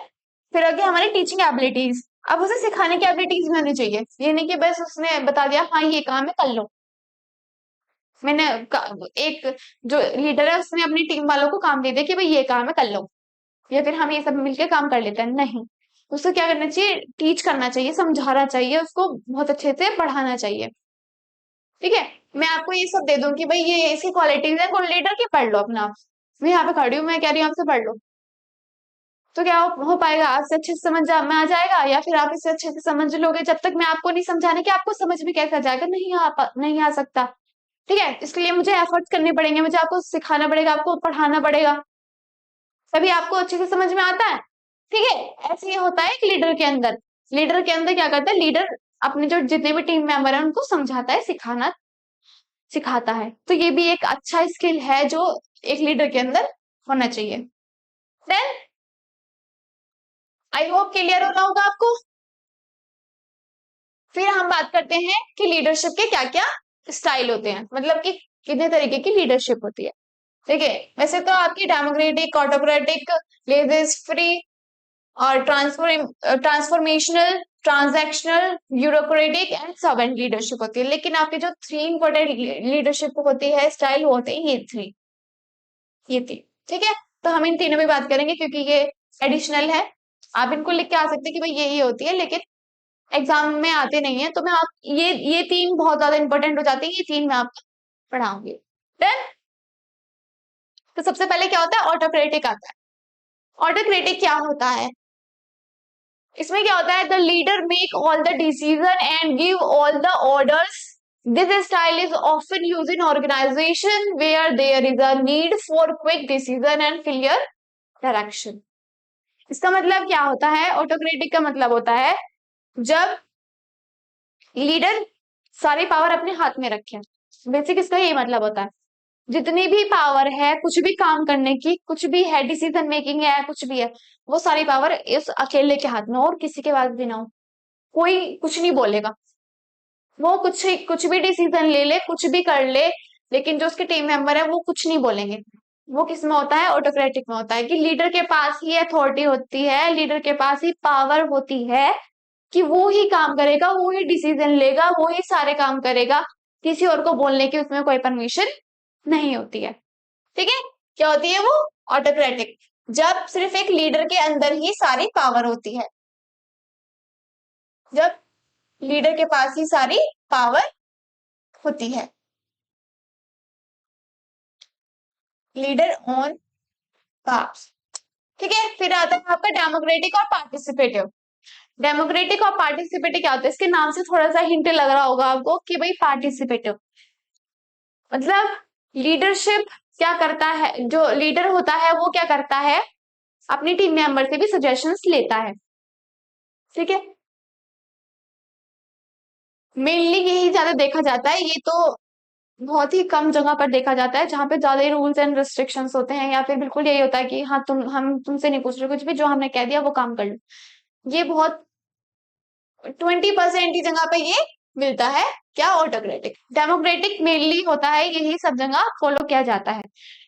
फिर आगे हमारी टीचिंग एबिलिटीज, अब उसे सिखाने की एबिलिटीज भी होनी चाहिए, ये नहीं कि बस उसने बता दिया हाँ ये काम है कर लो, मैंने एक जो लीडर है उसने अपनी टीम वालों को काम दे दिया कि भाई ये काम है कर लो, या फिर हम ये सब मिलके काम कर लेते हैं, नहीं, उसको क्या करना चाहिए, टीच करना चाहिए, समझाना चाहिए, उसको बहुत अच्छे से पढ़ाना चाहिए, ठीक है। मैं आपको ये सब दे दूं कि भाई ये ऐसी क्वालिटीज है गुड लीडर की, पढ़ लो अपना आप, मैं यहाँ पे खड़ी हूँ, मैं कह रही हूँ आपसे पढ़ लो, तो क्या हो पाएगा, आपसे अच्छे से समझ में आ जाएगा, या फिर आप इसे अच्छे से समझ लोगे, जब तक मैं आपको नहीं समझाने की आपको समझ में कैसे आ जाएगा, नहीं आ सकता, ठीक है। इसके लिए मुझे एफर्ट्स करने पड़ेंगे, मुझे आपको सिखाना पड़ेगा, आपको पढ़ाना पड़ेगा, तभी आपको अच्छे से समझ में आता है, ठीक है। ऐसे ही होता है एक लीडर के अंदर, लीडर के अंदर क्या करता है, लीडर अपने जो जितने भी टीम मेंबर है उनको समझाता है, सिखाना सिखाता है, तो ये भी एक अच्छा स्किल है जो एक लीडर के अंदर होना चाहिए। देन आई होप क्लियर हो रहा होगा आपको। फिर हम बात करते हैं कि लीडरशिप के क्या क्या स्टाइल होते हैं, मतलब कि कितने तरीके की लीडरशिप होती है, ठीक है। वैसे तो आपकी डेमोक्रेटिक, ऑटोक्रेटिक, लेजिस फ्री और transformational, transactional, bureaucratic and servant leadership होती है, लेकिन आपके जो थ्री इंपॉर्टेंट लीडरशिप होती है स्टाइल वो होते हैं ये थ्री, ये तीन, ठीक है। तो हम इन तीनों में बात करेंगे क्योंकि ये एडिशनल है, आप इनको लिख के आ सकते हैं कि भाई ये होती है, लेकिन एग्जाम में आते नहीं है, तो मैं आप ये तीन बहुत ज्यादा इंपॉर्टेंट हो जाती है, ये तीन मैं आपको पढ़ाऊंगी। देन तो सबसे पहले क्या होता है, ऑटोक्रेटिक आता है। ऑटोक्रेटिक क्या होता है, इसमें क्या होता है, the leader make all the decision and give all the orders, this style is often use in organisation where there is a need for quick decision and clear direction. इसका मतलब क्या होता है, ऑटोक्रेटिक का मतलब होता है जब लीडर सारी पावर अपने हाथ में रखे, बेसिक इसका यही मतलब होता है, जितनी भी पावर है कुछ भी काम करने की, कुछ भी है डिसीजन मेकिंग है, कुछ भी है, वो सारी पावर इस अकेले के हाथ में और किसी के पास भी ना हो, कोई कुछ नहीं बोलेगा, वो कुछ भी डिसीजन ले ले, कुछ भी कर ले, लेकिन जो उसके टीम मेंबर है वो कुछ नहीं बोलेंगे। वो किस में होता है? ऑटोक्रेटिक में होता है, कि लीडर के पास ही अथॉरिटी होती है, लीडर के पास ही पावर होती है कि वो ही काम करेगा, वो ही डिसीजन लेगा, वो ही सारे काम करेगा, किसी और को बोलने की उसमें कोई परमिशन नहीं होती है। ठीक है, क्या होती है वो? ऑटोक्रेटिक, जब सिर्फ एक लीडर के अंदर ही सारी पावर होती है, जब लीडर के पास ही सारी पावर होती है। Leader on powers. ठीक है, फिर आता है आपका डेमोक्रेटिक और पार्टिसिपेटिव। डेमोक्रेटिक और पार्टिसिपेटिव क्या होता है? इसके नाम से थोड़ा सा हिंट लग रहा होगा आपको कि भाई पार्टिसिपेटिव मतलब लीडरशिप क्या करता है, जो लीडर होता है वो क्या करता है, अपनी टीम मेंबर से भी सजेशंस लेता है। ठीक है, मेनली यही ज्यादा देखा जाता है, ये तो बहुत ही कम जगह पर देखा जाता है जहां पे ज्यादा ही रूल्स एंड रिस्ट्रिक्शंस होते हैं, या फिर बिल्कुल यही होता है कि हाँ हम तुमसे नहीं पूछ रहे कुछ भी, जो हमने कह दिया वो काम कर लो। ये बहुत 20% की जगह पे ये मिलता है। क्या? ऑटोक्रेटिक। डेमोक्रेटिक मेनली होता है, यही सब जगह फॉलो किया जाता है।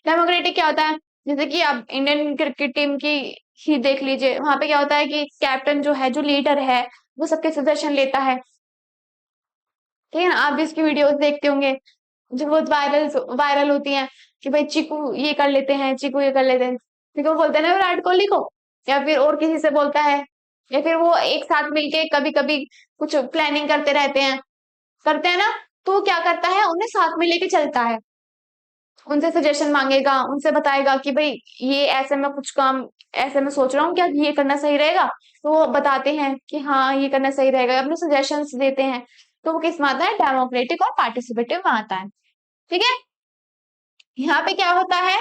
डेमोक्रेटिक क्या होता है? जैसे कि आप इंडियन क्रिकेट टीम की ही देख लीजिए, वहां पे क्या होता है कि कैप्टन जो है, जो लीडर है, वो सबके सजेशन लेता है। ठीक है ना, आप भी इसकी वीडियोस देखते होंगे जो बहुत वायरल होती हैं कि भाई चीकू ये कर लेते हैं, चीकू ये कर लेते हैं, ठीक है, वो बोलते हैं ना विराट कोहली को, या फिर और किसी से बोलता है, या फिर वो एक साथ मिलके कभी कभी कुछ प्लानिंग करते हैं ना, तो वो क्या करता है, उन्हें साथ में लेके चलता है, उनसे सजेशन मांगेगा, उनसे बताएगा कि भाई ये ऐसे में कुछ काम, ऐसे में सोच रहा हूँ, क्या ये करना सही रहेगा? तो वो बताते हैं कि हाँ ये करना सही रहेगा, अपने सजेशंस देते हैं। तो वो किस में आता है? डेमोक्रेटिक और पार्टिसिपेटिव में आता है। ठीक है, यहाँ पे क्या होता है,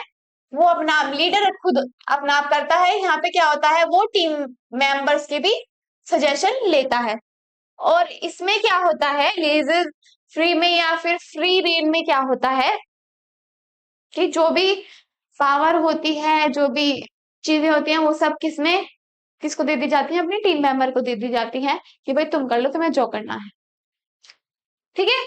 वो अपना आप लीडर खुद अपना आप करता है, यहाँ पे क्या होता है, वो टीम मेंबर्स के भी सजेशन लेता है। और इसमें क्या होता है, लेजर फ्री में या फिर फ्री रेन में क्या होता है कि जो भी पावर होती है, जो भी चीजें होती हैं, वो सब किसमें किसको दे दी जाती है? अपनी टीम मेंबर को दे दी जाती है कि भाई तुम कर लो, तुम्हें जो करना है। ठीक है,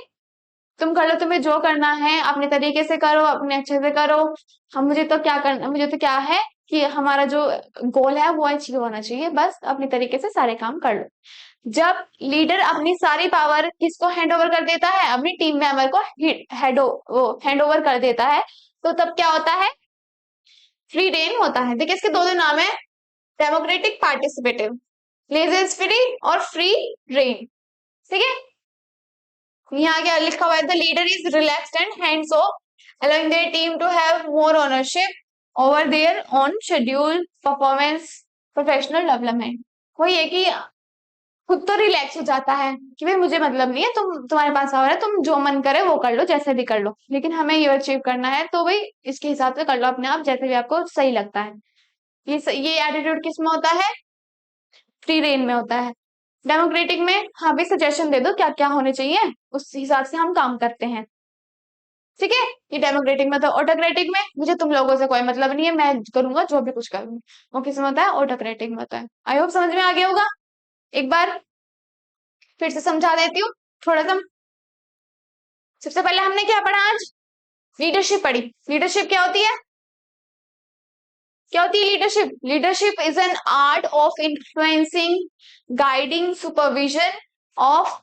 तुम कर लो, तुम्हें जो करना है अपने तरीके से करो, अपने अच्छे से करो। हम मुझे तो क्या करना, मुझे तो क्या है कि हमारा जो गोल है वो अचीव होना चाहिए, बस अपने तरीके से सारे काम कर लो। जब लीडर अपनी सारी पावर किसको हैंड ओवर कर देता है? अपनी टीम मेंबर को हैंड ओवर कर देता है, तो तब क्या होता है? फ्री रेन होता है। देखिए इसके दो दो नाम है, डेमोक्रेटिक, पार्टिसिपेटिव। लेजर फ्री और फ्री रेन। ठीक है, यहाँ क्या लिखा हुआ है? The leader is relaxed and hands of, allowing their team to have more ownership over their own schedule, performance, professional development। वही है कि खुद तो रिलैक्स हो जाता है कि भाई मुझे मतलब नहीं है, तुम्हारे पास आ रहा है, तुम जो मन करे वो कर लो, जैसे भी कर लो, लेकिन हमें ये अचीव करना है तो भाई इसके हिसाब से कर लो अपने आप, जैसे भी आपको सही लगता है। ये एटीट्यूड किस में होता है? फ्री रेन में होता है। डेमोक्रेटिक में हाँ भी सजेशन दे दो क्या क्या होने चाहिए, उस हिसाब से हम काम करते हैं। ठीक है, ये डेमोक्रेटिक में। तो ऑटोक्रेटिक में मुझे तुम लोगों से कोई मतलब नहीं है, मैं करूंगा जो भी कुछ करूंगी, वो किसमें होता है? ऑटोक्रेटिक में होता है। आई होप समझ में आ गया होगा। एक बार फिर से समझा देती हूँ थोड़ा सा। सबसे पहले हमने क्या पढ़ा आज? लीडरशिप पढ़ी। लीडरशिप क्या होती है? क्या होती है leadership? Leadership is an art of influencing, guiding, supervision of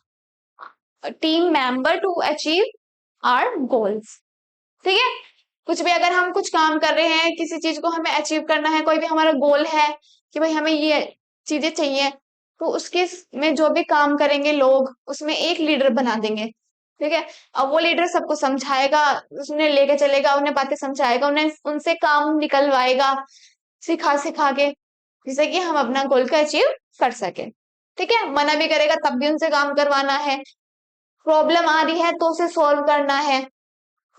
team member to achieve our goals. ठीक है, कुछ भी अगर हम कुछ काम कर रहे हैं, किसी चीज को हमें अचीव करना है, कोई भी हमारा गोल है कि भाई हमें ये चीजें चाहिए, तो उसके में जो भी काम करेंगे लोग, उसमें एक लीडर बना देंगे। ठीक है, अब वो लीडर सबको समझाएगा, उसने लेके चलेगा, उन्हें बातें समझाएगा, उन्हें उनसे काम निकलवाएगा, सिखा सिखा के, जिससे कि हम अपना गोल को अचीव कर सके। ठीक है, मना भी करेगा तब भी उनसे काम करवाना है, प्रॉब्लम आ रही है तो उसे सॉल्व करना है,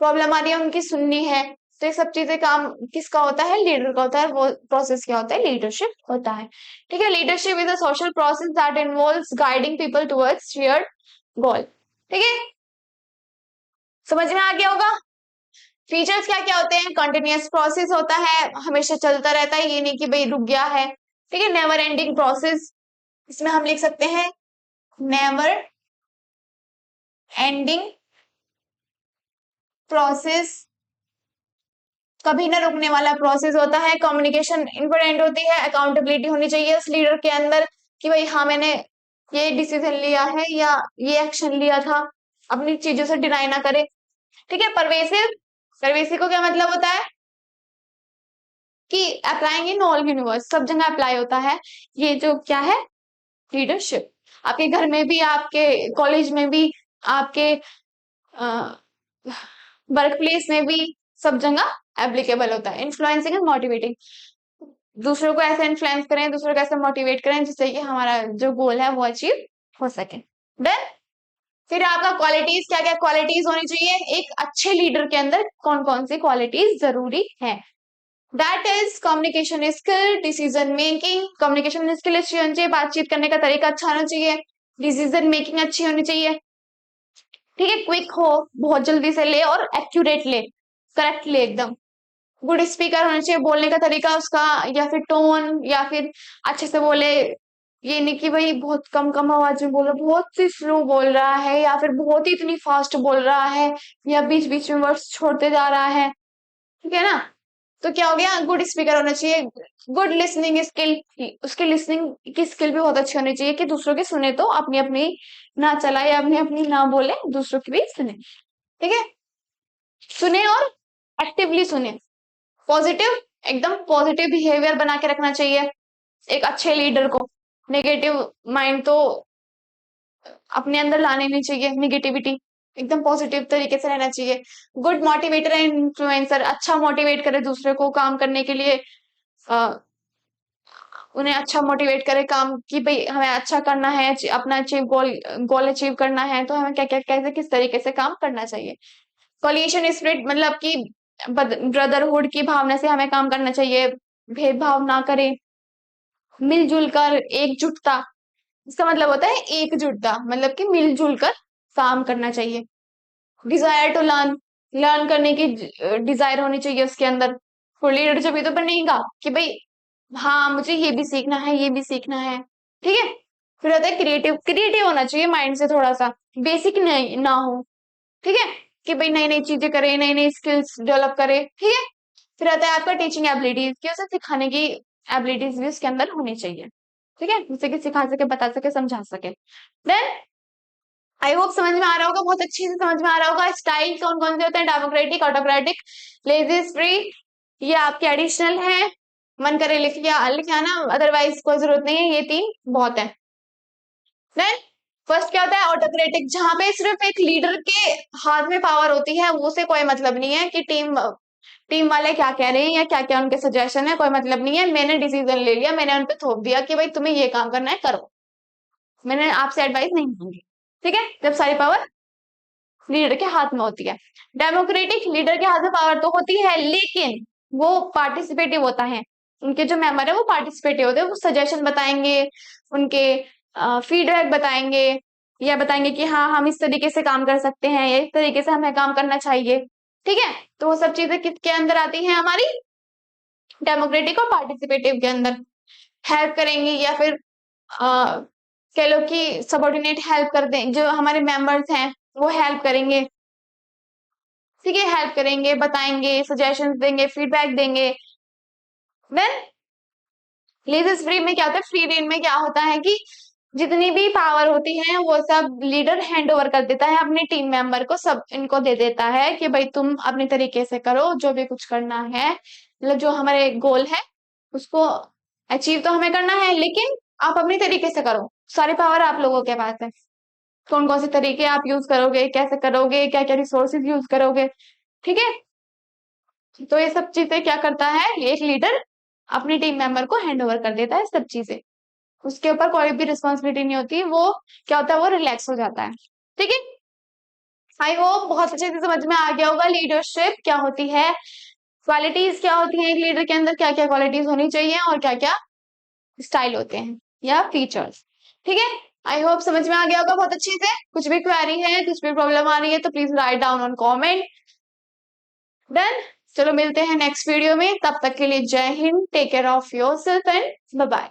प्रॉब्लम आ रही है उनकी सुननी है। तो ये सब चीजें काम किसका होता है? लीडर का होता है। वो प्रोसेस क्या होता है? लीडरशिप होता है। ठीक है, leadership is a social process that involves guiding people towards shared गोल। ठीक है, समझ में आ गया होगा। फीचर्स क्या क्या होते हैं? कंटिन्यूअस प्रोसेस होता है, हमेशा चलता रहता है, ये नहीं कि भाई रुक गया है। ठीक है, नेवर एंडिंग प्रोसेस, इसमें हम लिख सकते हैं नेवर एंडिंग प्रोसेस, कभी ना रुकने वाला प्रोसेस होता है। कम्युनिकेशन इंपॉर्टेंट होती है। अकाउंटेबिलिटी होनी चाहिए उस लीडर के अंदर कि भाई हाँ मैंने ये डिसीजन लिया है या ये एक्शन लिया था, अपनी चीजों से डिनाई ना करे। ठीक है। परवेसिव, परवेसिव को क्या मतलब होता है कि अप्लाइंग इन ऑल यूनिवर्स, सब जगह अप्लाई होता है। ये जो क्या है, लीडरशिप, आपके घर में भी, आपके कॉलेज में भी, आपके वर्क प्लेस में भी, सब जगह एप्लीकेबल होता है। इन्फ्लुएंसिंग एंड मोटिवेटिंग, दूसरों को ऐसे इन्फ्लुएंस करें, दूसरों को ऐसे मोटिवेट करें जिससे कि हमारा जो गोल है वो अचीव हो सके। देन फिर आपका क्वालिटीज, क्या क्या क्वालिटीज होनी चाहिए एक अच्छे लीडर के अंदर, कौन कौन सी क्वालिटीज जरूरी है। That is communication skill, decision making, communication skill अच्छी होनी चाहिए, बातचीत करने का तरीका अच्छा होना चाहिए, डिसीजन मेकिंग अच्छी होनी चाहिए। ठीक है, क्विक हो, बहुत जल्दी से ले और एक्यूरेट ले, करेक्ट ले एकदम। गुड स्पीकर होना चाहिए, बोलने का तरीका उसका या फिर टोन, या फिर अच्छे से बोले, ये नहीं कि भाई बहुत कम कम आवाज में बोलो, बहुत ही स्लो बोल रहा है, या फिर बहुत ही इतनी फास्ट बोल रहा है, या बीच बीच में वर्ड्स छोड़ते जा रहा है। ठीक है ना। तो क्या हो गया, गुड स्पीकर होना चाहिए। गुड लिसनिंग स्किल, उसकी लिसनिंग की स्किल भी बहुत अच्छी होनी चाहिए कि दूसरों की सुने, तो अपनी अपनी ना चलाए, अपनी अपनी ना बोले, दूसरों की भी सुने। ठीक है, सुने और एक्टिवली सुने। पॉजिटिव, एकदम पॉजिटिव बिहेवियर बना के रखना चाहिए एक अच्छे लीडर को। नेगेटिव माइंड तो अपने अंदर लाने नहीं चाहिए, निगेटिविटी, एकदम पॉजिटिव तरीके से रहना चाहिए। गुड मोटिवेटर एंड इन्फ्लुएंसर, अच्छा मोटिवेट करे दूसरे को काम करने के लिए, उन्हें अच्छा मोटिवेट करे काम कि भाई हमें अच्छा करना है, अपना अचीव गोल, गोल अचीव करना है, तो हमें क्या क्या कैसे किस तरीके से काम करना चाहिए। कोलिशन स्पिरिट, मतलब कि ब्रदरहुड की भावना से हमें काम करना चाहिए, भेदभाव ना करें, मिलजुल कर, एकजुटता, इसका मतलब होता है एकजुटता, मतलब कि मिलजुल कर काम करना चाहिए। डिजायर टू लर्न, लर्न करने की डिजायर होनी चाहिए उसके अंदर। तो लीडर जब ये तो बनेगा कि भाई हाँ मुझे ये भी सीखना है, ये भी सीखना है। ठीक है। फिर आता है क्रिएटिव, क्रिएटिव होना चाहिए माइंड से थोड़ा सा, बेसिक नहीं ना हो। ठीक है, कि भाई नई नई चीजें करे, नई नई स्किल्स डेवलप करे। ठीक है। फिर आता है आपका टीचिंग एबिलिटीज, कि उसे सिखाने की एबिलिटीज भी उसके अंदर होनी चाहिए। ठीक है, जिससे कि सिखा सके, बता सके, समझा सके। देन आई होप समझ में आ रहा होगा, बहुत अच्छी से समझ में आ रहा होगा। स्टाइल कौन कौन से होते हैं, डेमोक्रेटिक, ऑटोक्रेटिक, लेजी, फ्री, ये आपके एडिशनल है, मन करे लिख आना, अदरवाइज कोई जरूरत नहीं है, ये तीन बहुत है। देन फर्स्ट क्या होता है, ऑटोक्रेटिक, जहां पे सिर्फ एक लीडर के हाथ में पावर होती है, वो से कोई मतलब नहीं है कि टीम टीम वाले क्या कह रहे हैं या क्या क्या उनके सजेशन है, कोई मतलब नहीं है। मैंने डिसीजन ले लिया, मैंने उन पे थोप दिया कि भाई तुम्हें ये काम करना है करो, मैंने आपसे एडवाइस नहीं मांगी। ठीक है, जब सारी पावर लीडर के हाथ में होती है। डेमोक्रेटिक, लीडर के हाथ में पावर तो होती है लेकिन वो पार्टिसिपेटिव होता है, उनके जो मेंबर है वो पार्टिसिपेटिव होते हैं, वो सजेशन बताएंगे, उनके फीडबैक बताएंगे, या बताएंगे कि हाँ हम इस तरीके से काम कर सकते हैं, या इस तरीके से हमें काम करना चाहिए। ठीक है, तो वो सब चीजें किसके अंदर आती हैं, हमारी डेमोक्रेटिक और पार्टिसिपेटिव के अंदर। हेल्प करेंगे, या फिर कह लो कि सबॉर्डिनेट हेल्प कर दें, जो हमारे मेंबर्स हैं वो हेल्प करेंगे। ठीक है, हेल्प करेंगे, बताएंगे, सजेशंस देंगे, फीडबैक देंगे। देन लेजिस फ्री में क्या होता है, फ्री रेन में क्या होता है कि जितनी भी पावर होती है वो सब लीडर हैंड ओवर कर देता है अपने टीम मेंबर को, सब इनको दे देता है कि भाई तुम अपने तरीके से करो जो भी कुछ करना है, मतलब जो हमारे गोल है उसको अचीव तो हमें करना है, लेकिन आप अपने तरीके से करो, सारी पावर आप लोगों के पास है। कौन कौन से तरीके आप यूज करोगे, कैसे करोगे, क्या क्या रिसोर्सेज यूज करोगे। ठीक है, तो ये सब चीजें क्या करता है, एक लीडर अपनी टीम मेंबर को हैंड ओवर कर देता है सब चीजें, उसके ऊपर कोई भी रिस्पॉन्सिबिलिटी नहीं होती, वो क्या होता है, वो रिलैक्स हो जाता है। ठीक है, आई होप बहुत अच्छे से समझ में आ गया होगा लीडरशिप क्या होती है, क्वालिटीज क्या होती है एक लीडर के अंदर, क्या क्या क्वालिटीज होनी चाहिए, और क्या क्या स्टाइल होते हैं या फीचर्स। ठीक है, आई होप समझ में आ गया होगा बहुत अच्छे से। कुछ भी क्वेरी है, कुछ भी प्रॉब्लम आ रही है तो please write down on comment. Done, चलो मिलते हैं नेक्स्ट वीडियो में, तब तक के लिए जय हिंद, take care of yourself and bye bye.